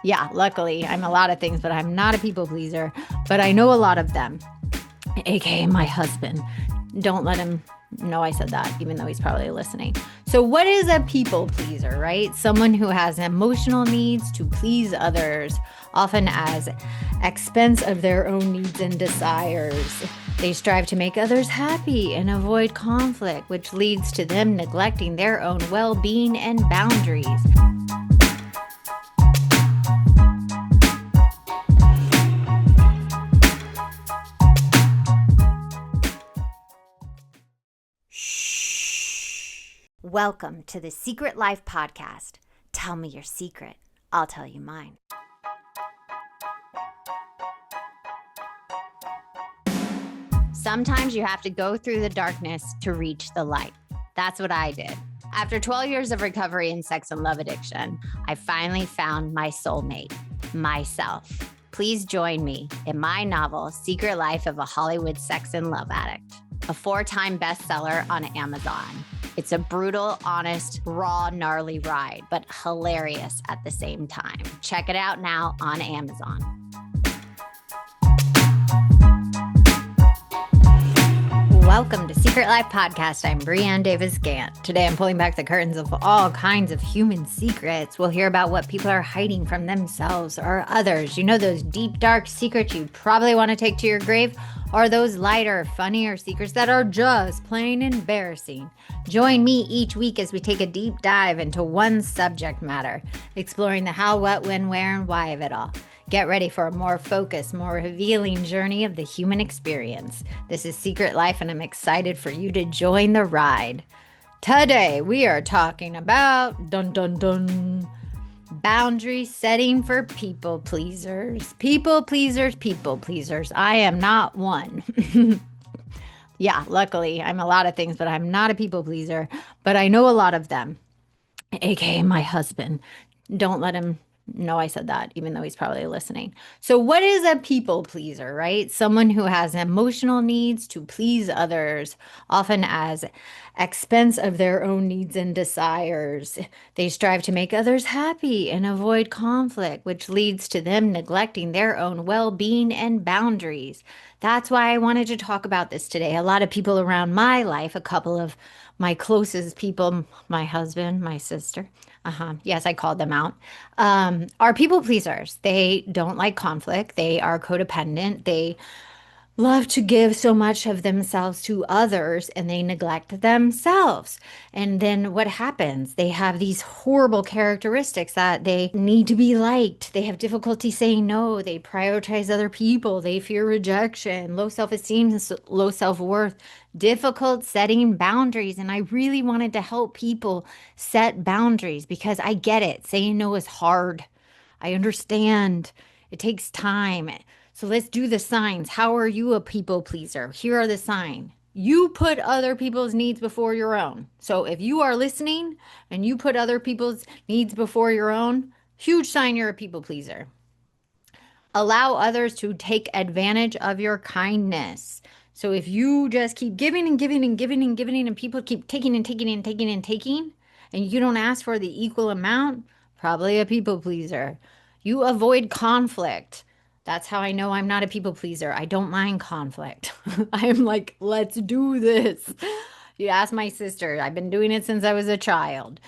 Yeah, luckily, I'm a lot of things, but I'm not a people pleaser. But I know a lot of them, aka my husband. Don't let him know I said that, even though he's probably listening. So, what is a people pleaser, right? Someone who has emotional needs to please others, often as expense of their own needs and desires. They strive to make others happy and avoid conflict, which leads to them neglecting their own well being and boundaries. Welcome to the Secret Life Podcast. Tell me your secret. I'll tell you mine. Sometimes you have to go through the darkness to reach the light. That's what I did. After 12 years of recovery in sex and love addiction, I finally found my soulmate, myself. Please join me in my novel, Secret Life of a Hollywood Sex and Love Addict, a 4-time bestseller on Amazon. It's a brutal, honest, raw, gnarly ride, but hilarious at the same time. Check it out now on Amazon. Welcome to Secret Life Podcast. I'm Brianne Davis-Gantt. Today I'm pulling back the curtains of all kinds of human secrets. We'll hear about what people are hiding from themselves or others. You know those deep, dark secrets you probably want to take to your grave? Or those lighter, funnier secrets that are just plain embarrassing? Join me each week as we take a deep dive into one subject matter, exploring the how, what, when, where, and why of it all. Get ready for a more focused, more revealing journey of the human experience. This is Secret Life, and I'm excited for you to join the ride. Today, we are talking about, dun dun dun, boundary setting for people pleasers. People pleasers, people pleasers. I am not one. Yeah, luckily, I'm a lot of things, but I'm not a people pleaser. But I know a lot of them, aka my husband. Don't let him know I said that, even though he's probably listening. So, what is a people pleaser, right? Someone who has emotional needs to please others, often as expense of their own needs and desires. They strive to make others happy and avoid conflict, which leads to them neglecting their own well being and boundaries. That's why I wanted to talk about this today. A lot of people around my life, a couple of my closest people, my husband, my sister, yes, I called them out, are people pleasers. They don't like conflict. They are codependent. They love to give so much of themselves to others and they neglect themselves. And then what happens? They have these horrible characteristics that they need to be liked. They have difficulty saying no. They prioritize other people. They fear rejection, low self-esteem, low self-worth, difficult setting boundaries. And I really wanted to help people set boundaries because I get it. Saying no is hard. I understand. It takes time. So let's do the signs. How are you a people pleaser? Here are the signs. You put other people's needs before your own. So if you are listening and you put other people's needs before your own, huge sign you're a people pleaser. Allow others to take advantage of your kindness. So if you just keep giving and giving and giving and giving and people keep taking and taking and taking and taking, and you don't ask for the equal amount, probably a people pleaser. You avoid conflict. That's how I know I'm not a people pleaser. I don't mind conflict. I'm like, let's do this. You ask my sister. I've been doing it since I was a child.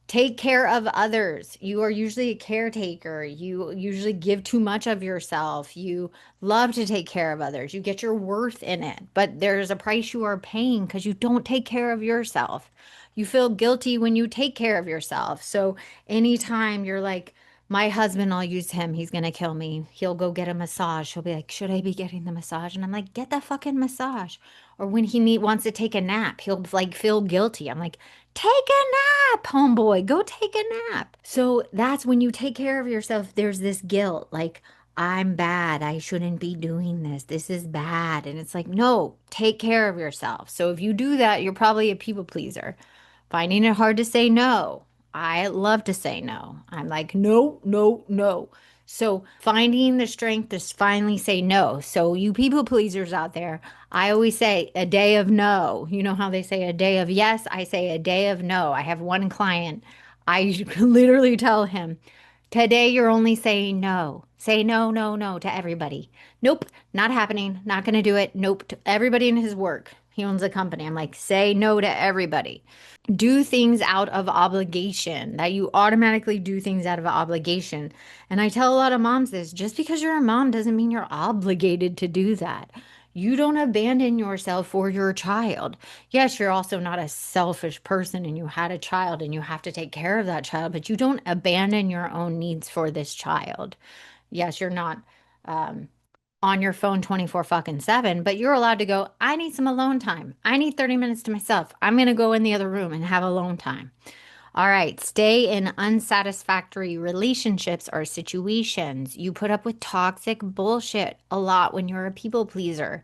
Take care of others. You are usually a caretaker. You usually give too much of yourself. You love to take care of others. You get your worth in it. But there's a price you are paying because you don't take care of yourself. You feel guilty when you take care of yourself. So anytime you're like, my husband, I'll use him. He's going to kill me. He'll go get a massage. He'll be like, should I be getting the massage? And I'm like, get the fucking massage. Or when wants to take a nap, he'll like feel guilty. I'm like, take a nap, homeboy. Go take a nap. So that's when you take care of yourself. There's this guilt like, I'm bad. I shouldn't be doing this. This is bad. And it's like, no, take care of yourself. So if you do that, you're probably a people pleaser. Finding it hard to say no. I love to say no. I'm like, no, no, no. So finding the strength to finally say no. So you people pleasers out there, I always say a day of no. You know how they say a day of yes? I say a day of no. I have one client. I literally tell him, Today, you're only saying no. Say no, no, no to everybody. Nope, not happening. Not going to do it. Nope, to everybody in his work. He owns a company. I'm like, say no to everybody. Do things out of obligation, that you automatically do things out of obligation. And I tell a lot of moms this, just because you're a mom doesn't mean you're obligated to do that. You don't abandon yourself for your child. Yes, you're also not a selfish person and you had a child and you have to take care of that child, but you don't abandon your own needs for this child. Yes, you're not on your phone 24 fucking 7, but you're allowed to go, I need some alone time. I need 30 minutes to myself. I'm going to go in the other room and have alone time. All right, stay in unsatisfactory relationships or situations. You put up with toxic bullshit a lot when you're a people pleaser.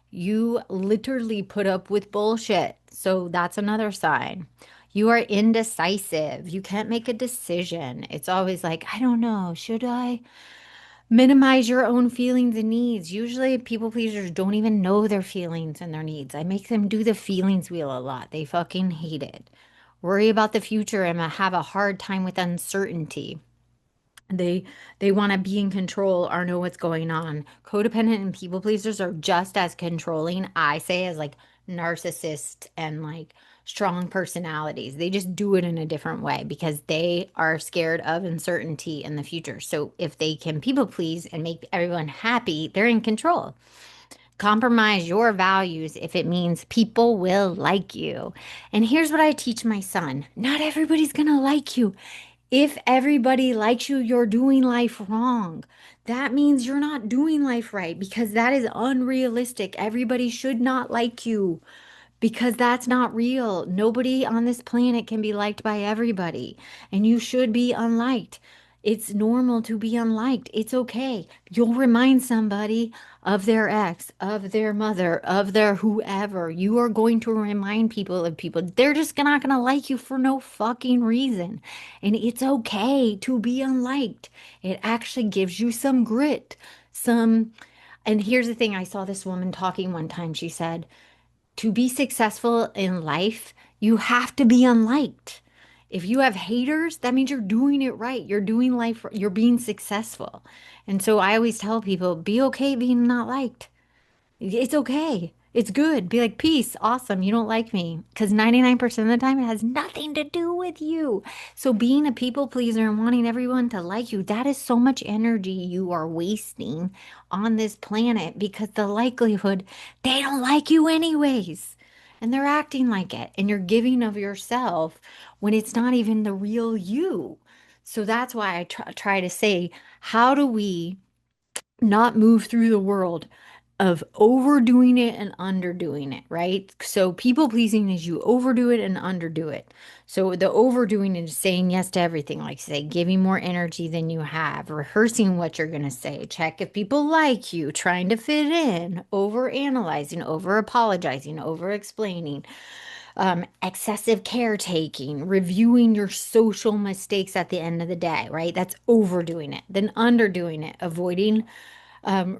You literally put up with bullshit. So that's another sign. You are indecisive. You can't make a decision. It's always like, I don't know, should I? Minimize your own feelings and needs. Usually, people pleasers don't even know their feelings and their needs. I make them do the feelings wheel a lot. They fucking hate it. Worry about the future and have a hard time with uncertainty. They they want to be in control or know what's going on. Codependent and people pleasers are just as controlling, I say, as like narcissists and like strong personalities. They just do it in a different way because they are scared of uncertainty in the future. So if they can people please and make everyone happy, they're in control. Compromise your values if it means people will like you. And here's what I teach my son: not everybody's going to like you. If everybody likes you, you're doing life wrong. That means you're not doing life right because that is unrealistic. Everybody should not like you because that's not real. Nobody on this planet can be liked by everybody, and you should be unliked. It's normal to be unliked. It's okay. You'll remind somebody of their ex, of their mother, of their whoever. You are going to remind people of people. They're just not going to like you for no fucking reason. And it's okay to be unliked. It actually gives you some grit, some. And here's the thing, I saw this woman talking one time. She said, to be successful in life, you have to be unliked. If you have haters, that means you're doing it right. You're doing life, you're being successful. And so I always tell people, be okay being not liked. It's okay. It's good. Be like, peace, awesome. You don't like me. Because 99% of the time, it has nothing to do with you. So being a people pleaser and wanting everyone to like you, that is so much energy you are wasting on this planet because the likelihood they don't like you anyways. And they're acting like it. And you're giving of yourself when it's not even the real you. So that's why I try to say, how do we not move through the world of overdoing it and underdoing it, right? So people pleasing is you overdo it and underdo it. So the overdoing is saying yes to everything, like say giving more energy than you have, rehearsing what you're going to say, check if people like you, trying to fit in, over analyzing, over apologizing, over explaining, excessive caretaking, reviewing your social mistakes at the end of the day, right? That's overdoing it. Then underdoing it, avoiding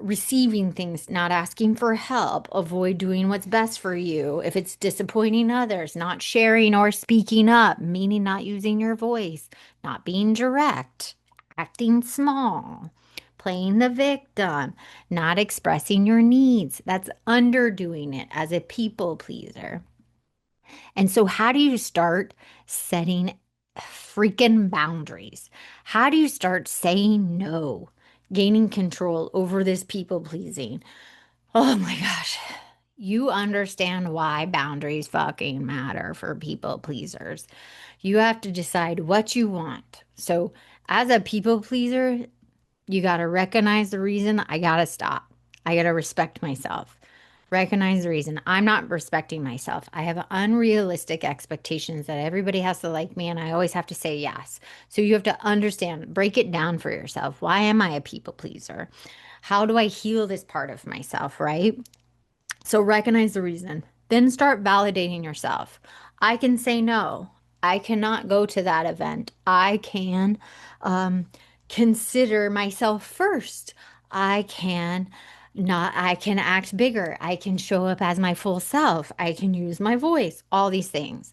receiving things, not asking for help, avoid doing what's best for you. If it's disappointing others, not sharing or speaking up, meaning not using your voice, not being direct, acting small, playing the victim, not expressing your needs. That's underdoing it as a people pleaser. And so, how do you start setting freaking boundaries? How do you start saying no, gaining control over this people pleasing? Oh my gosh. You understand why boundaries fucking matter for people pleasers. You have to decide what you want. So, as a people pleaser, you got to recognize the reason. I got to stop. I got to respect myself. Recognize the reason. I'm not respecting myself. I have unrealistic expectations that everybody has to like me, and I always have to say yes. So you have to understand, break it down for yourself. Why am I a people pleaser? How do I heal this part of myself, right? So recognize the reason. Then start validating yourself. I can say no. I cannot go to that event. I can um, consider myself first. I can not, I can act bigger. I can show up as my full self. I can use my voice, all these things.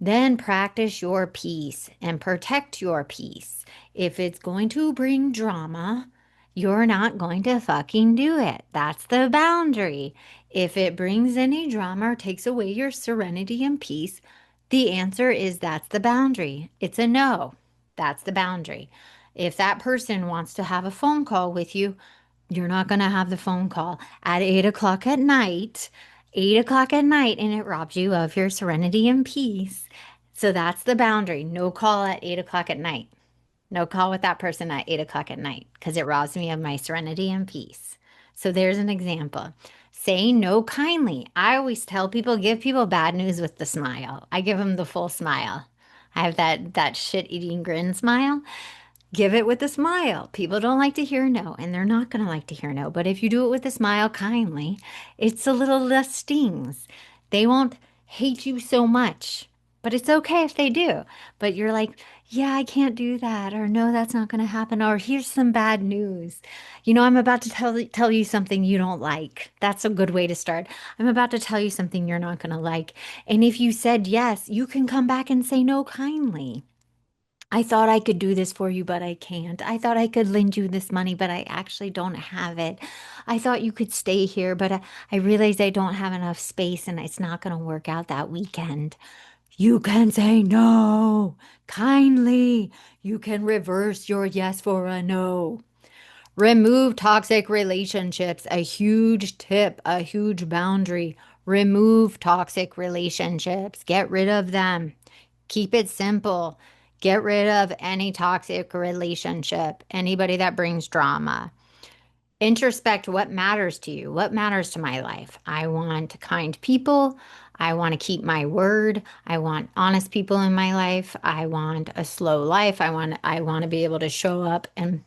Then practice your peace and protect your peace. If it's going to bring drama, you're not going to fucking do it. That's the boundary. If it brings any drama or takes away your serenity and peace, the answer is that's the boundary. It's a no. That's the boundary. If that person wants to have a phone call with you, you're not going to have the phone call at 8 o'clock at night, 8 o'clock at night, and it robs you of your serenity and peace. So that's the boundary. No call at 8 o'clock at night. No call with that person at 8 o'clock at night because it robs me of my serenity and peace. So there's an example. Say no kindly. I always tell people, give people bad news with the smile. I give them the full smile. I have that shit-eating grin smile. Give it with a smile. People don't like to hear no, and they're not going to like to hear no. But if you do it with a smile kindly, it's a little less stings. They won't hate you so much, but it's okay if they do. But you're like, yeah, I can't do that, or no, that's not going to happen, or here's some bad news. I'm about to tell you something you don't like. That's a good way to start. I'm about to tell you something you're not going to like. And if you said yes, you can come back and say no kindly. I thought I could do this for you, but I can't. I thought I could lend you this money, but I actually don't have it. I thought you could stay here, but I realized I don't have enough space and it's not going to work out that weekend. You can say no kindly. You can reverse your yes for a no. Remove toxic relationships. A huge tip, a huge boundary. Remove toxic relationships. Get rid of them. Keep it simple. Get rid of any toxic relationship, anybody that brings drama. Introspect what matters to you. What matters to my life? I want kind people. I want to keep my word. I want honest people in my life. I want a slow life. I want to be able to show up and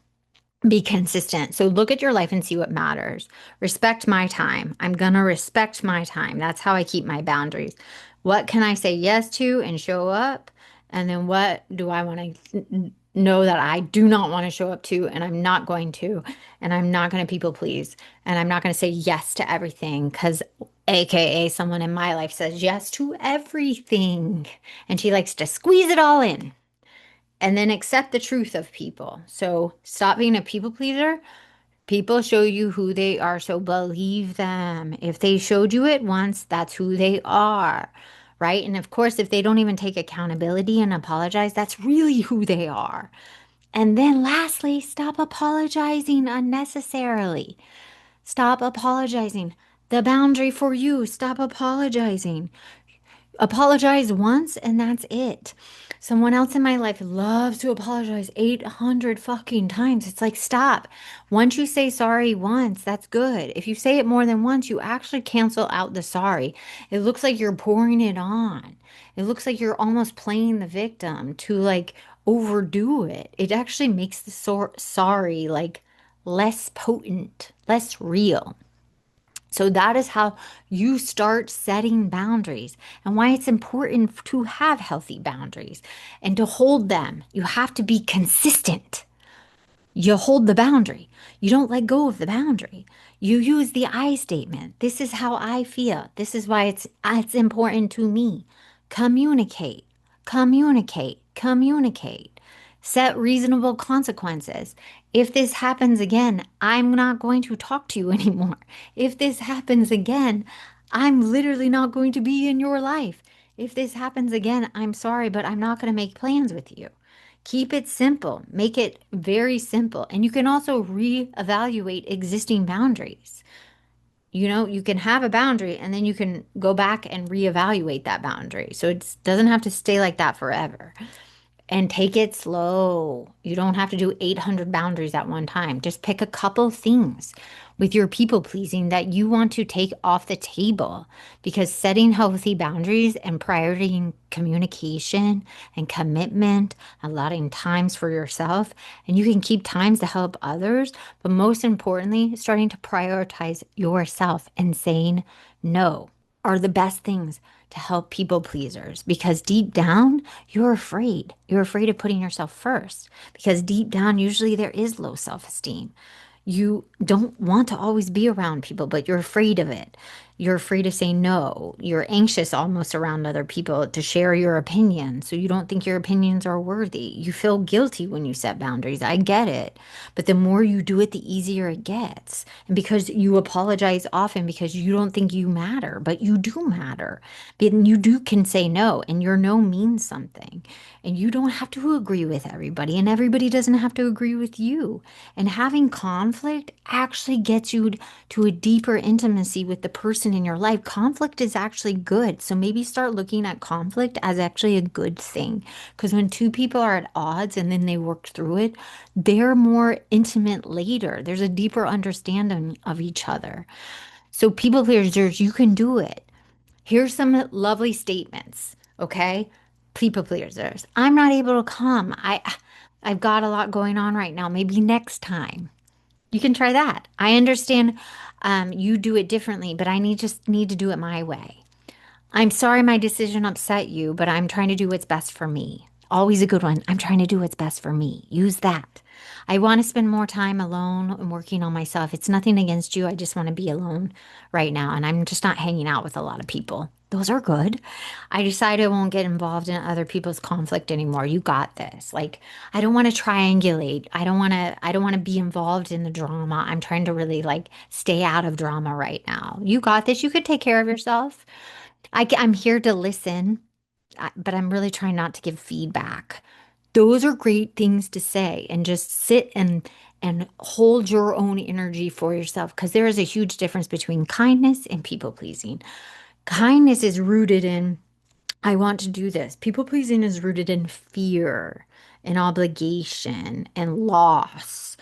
be consistent. So look at your life and see what matters. Respect my time. I'm going to respect my time. That's how I keep my boundaries. What can I say yes to and show up? And then what do I want to know that I do not want to show up to and I'm not going to? And I'm not going to people please. And I'm not going to say yes to everything because AKA someone in my life says yes to everything. And she likes to squeeze it all in and then accept the truth of people. So stop being a people pleaser. People show you who they are, so believe them. If they showed you it once, that's who they are, right? And of course, if they don't even take accountability and apologize, that's really who they are. And then lastly, stop apologizing unnecessarily. Stop apologizing. The boundary for you, stop apologizing. Apologize once and that's it. Someone else in my life loves to apologize 800 fucking times. It's like, stop. Once you say sorry once, that's good. If you say it more than once, you actually cancel out the sorry. It looks like you're pouring it on. It looks like you're almost playing the victim to like overdo it. It actually makes the sorry like less potent, less real. So that is how you start setting boundaries and why it's important to have healthy boundaries and to hold them. You have to be consistent. You hold the boundary. You don't let go of the boundary. You use the I statement. This is how I feel. This is why it's important to me. Communicate. Communicate. Communicate. Set reasonable consequences. If this happens again, I'm not going to talk to you anymore. If this happens again, I'm literally not going to be in your life. If this happens again, I'm sorry, but I'm not going to make plans with you. Keep it simple. Make it very simple. And you can also reevaluate existing boundaries. You can have a boundary and then you can go back and reevaluate that boundary. So it doesn't have to stay like that forever. And take it slow. You don't have to do 800 boundaries at one time. Just pick a couple things with your people pleasing that you want to take off the table because setting healthy boundaries and prioritizing communication and commitment, allotting times for yourself, and you can keep times to help others, but most importantly, starting to prioritize yourself and saying no are the best things to help people pleasers because deep down, you're afraid. You're afraid of putting yourself first because deep down, usually there is low self-esteem. You don't want to always be around people, but you're afraid of it. You're afraid to say no. You're anxious almost around other people to share your opinion. So you don't think your opinions are worthy. You feel guilty when you set boundaries. I get it. But the more you do it, the easier it gets. And because you apologize often because you don't think you matter, but you do matter. But you do can say no, and your no means something. And you don't have to agree with everybody, and everybody doesn't have to agree with you. And having conflict actually gets you to a deeper intimacy with the person in your life. Conflict is actually good. So maybe start looking at conflict as actually a good thing. Because when two people are at odds and then they work through it, they're more intimate later. There's a deeper understanding of each other. So, people pleasers, you can do it. Here's some lovely statements, okay? People pleasers. I'm not able to come. I've got a lot going on right now. Maybe next time. You can try that. I understand you do it differently, but just need to do it my way. I'm sorry my decision upset you, but I'm trying to do what's best for me. Always a good one. I'm trying to do what's best for me. Use that. I want to spend more time alone and working on myself. It's nothing against you. I just want to be alone right now. And I'm just not hanging out with a lot of people. Those are good. I decided I won't get involved in other people's conflict anymore. You got this. Like, I don't want to triangulate. I don't want to be involved in the drama. I'm trying to really like stay out of drama right now. You got this. You could take care of yourself. I'm here to listen, but I'm really trying not to give feedback. Those are great things to say, and just sit and hold your own energy for yourself, because there is a huge difference between kindness and people pleasing. Kindness is rooted in, I want to do this. People pleasing is rooted in fear and obligation and loss.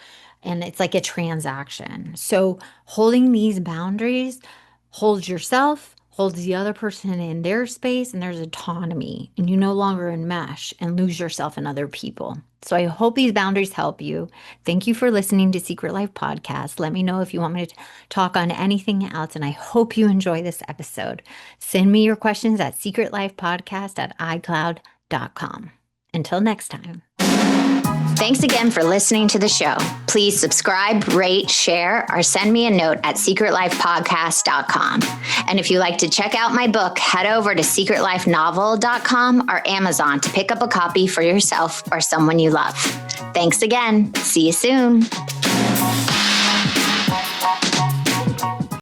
And it's like a transaction. So holding these boundaries holds yourself, holds the other person in their space, and there's autonomy. And you no longer enmesh and lose yourself in other people. So I hope these boundaries help you. Thank you for listening to Secret Life Podcast. Let me know if you want me to talk on anything else. And I hope you enjoy this episode. Send me your questions at secretlifepodcast@icloud.com. Until next time. Thanks again for listening to the show. Please subscribe, rate, share, or send me a note at secretlifepodcast.com. And if you'd like to check out my book, head over to secretlifenovel.com or Amazon to pick up a copy for yourself or someone you love. Thanks again. See you soon.